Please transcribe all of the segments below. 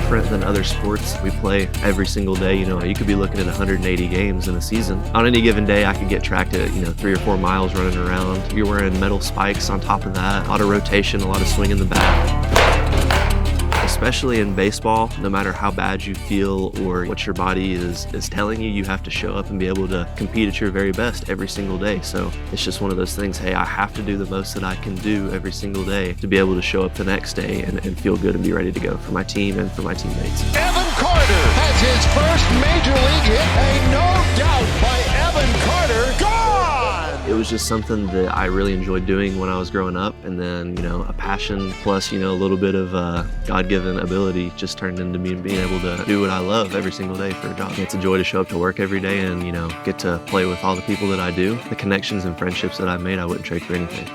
different than other sports. We play every single day. You know, you could be looking at 180 games in a season. On any given day, I could get tracked at, 3 or 4 miles running around. You're wearing metal spikes on top of that, a lot of rotation, a lot of swing in the bat. Especially in baseball, no matter how bad you feel or what your body is telling you, you have to show up and be able to compete at your very best every single day. So it's just one of those things, hey, I have to do the most that I can do every single day to be able to show up the next day and feel good and be ready to go for my team and for my teammates. Evan Carter has his first major league hit, a no doubt by Evan Carter. Gone! It was just something that I really enjoyed doing when I was growing up, and then, a passion plus, a little bit of God-given ability just turned into me being able to do what I love every single day for a job. It's a joy to show up to work every day and, get to play with all the people that I do. The connections and friendships that I've made, I wouldn't trade for anything.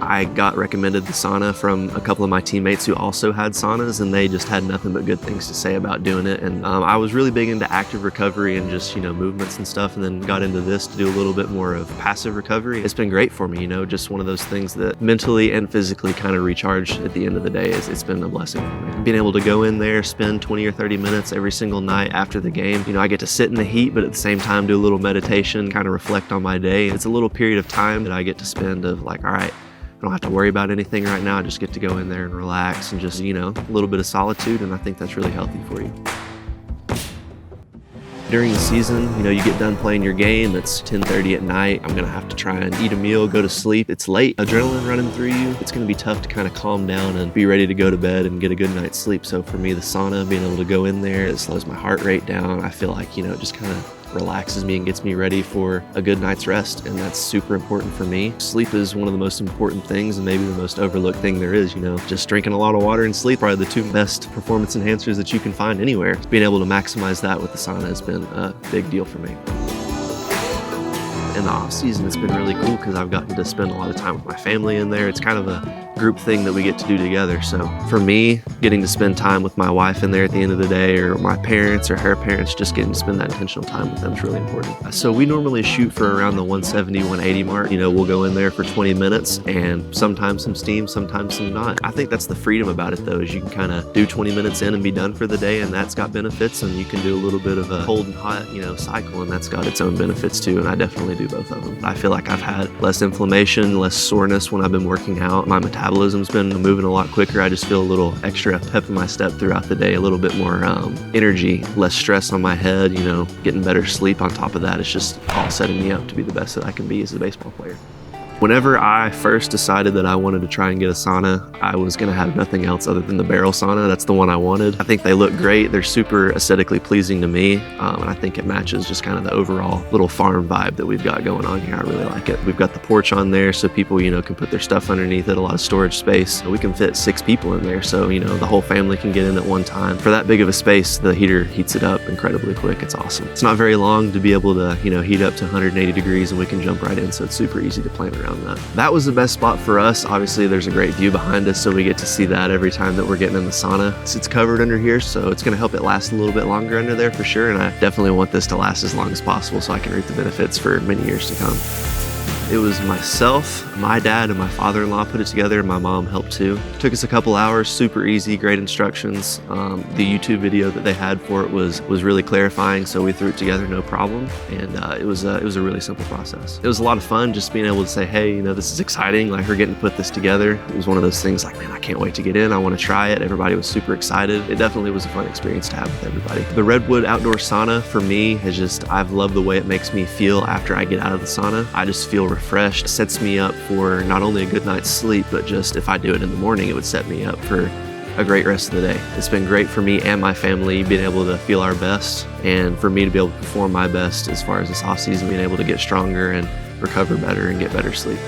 I got recommended the sauna from a couple of my teammates who also had saunas, and they just had nothing but good things to say about doing it. And I was really big into active recovery and just, movements and stuff, and then got into this to do a little bit more of passive recovery. It's been great for me, just one of those things that mentally and physically kind of recharge at the end of the day. It's been a blessing for me. Being able to go in there, spend 20 or 30 minutes every single night after the game. I get to sit in the heat, but at the same time do a little meditation, kind of reflect on my day. It's a little period of time that I get to spend of like, all right, I don't have to worry about anything right now. I just get to go in there and relax and just, a little bit of solitude, and I think that's really healthy for you. During the season, you get done playing your game, it's 10:30 at night. I'm gonna have to try and eat a meal, go to sleep. It's late, adrenaline running through you. It's gonna be tough to kind of calm down and be ready to go to bed and get a good night's sleep. So for me, the sauna, being able to go in there, it slows my heart rate down. I feel like, it just kind of relaxes me and gets me ready for a good night's rest, and that's super important for me. Sleep is one of the most important things and maybe the most overlooked thing there is. Just drinking a lot of water and sleep are the two best performance enhancers that you can find anywhere. Being able to maximize that with the sauna has been a big deal for me. In the off season, it's been really cool because I've gotten to spend a lot of time with my family in there. It's kind of a group thing that we get to do together. So for me, getting to spend time with my wife in there at the end of the day, or my parents or her parents, just getting to spend that intentional time with them is really important. So we normally shoot for around the 170, 180 mark. We'll go in there for 20 minutes and sometimes some steam, sometimes some not. I think that's the freedom about it though, is you can kind of do 20 minutes in and be done for the day, and that's got benefits, and you can do a little bit of a cold and hot, cycle, and that's got its own benefits too, and I definitely do both of them. I feel like I've had less inflammation, less soreness when I've been working out. My metabolism's been moving a lot quicker. I just feel a little extra pep in my step throughout the day, a little bit more energy, less stress on my head, getting better sleep on top of that. It's just all setting me up to be the best that I can be as a baseball player. Whenever I first decided that I wanted to try and get a sauna, I was gonna have nothing else other than the barrel sauna. That's the one I wanted. I think they look great. They're super aesthetically pleasing to me. And I think it matches just kind of the overall little farm vibe that we've got going on here. I really like it. We've got the porch on there so people, can put their stuff underneath it, a lot of storage space. We can fit 6 people in there. So, the whole family can get in at one time. For that big of a space, the heater heats it up incredibly quick. It's awesome. It's not very long to be able to, heat up to 180 degrees, and we can jump right in. So it's super easy to plan around that. That was the best spot for us. Obviously, there's a great view behind us, so we get to see that every time that we're getting in the sauna. It's covered under here, so it's gonna help it last a little bit longer under there for sure, and I definitely want this to last as long as possible so I can reap the benefits for many years to come. It was myself, my dad, and my father-in-law put it together, and my mom helped too. It took us a couple hours, super easy, great instructions. The YouTube video that they had for it was really clarifying, so we threw it together no problem, and it was a really simple process. It was a lot of fun just being able to say, hey, this is exciting, like we're getting to put this together. It was one of those things like, man, I can't wait to get in, I want to try it. Everybody was super excited. It definitely was a fun experience to have with everybody. The Redwood Outdoor Sauna for me I've loved the way it makes me feel after I get out of the sauna. I just feel refreshed, sets me up for not only a good night's sleep, but just if I do it in the morning, it would set me up for a great rest of the day. It's been great for me and my family being able to feel our best, and for me to be able to perform my best as far as this off season, being able to get stronger and recover better and get better sleep.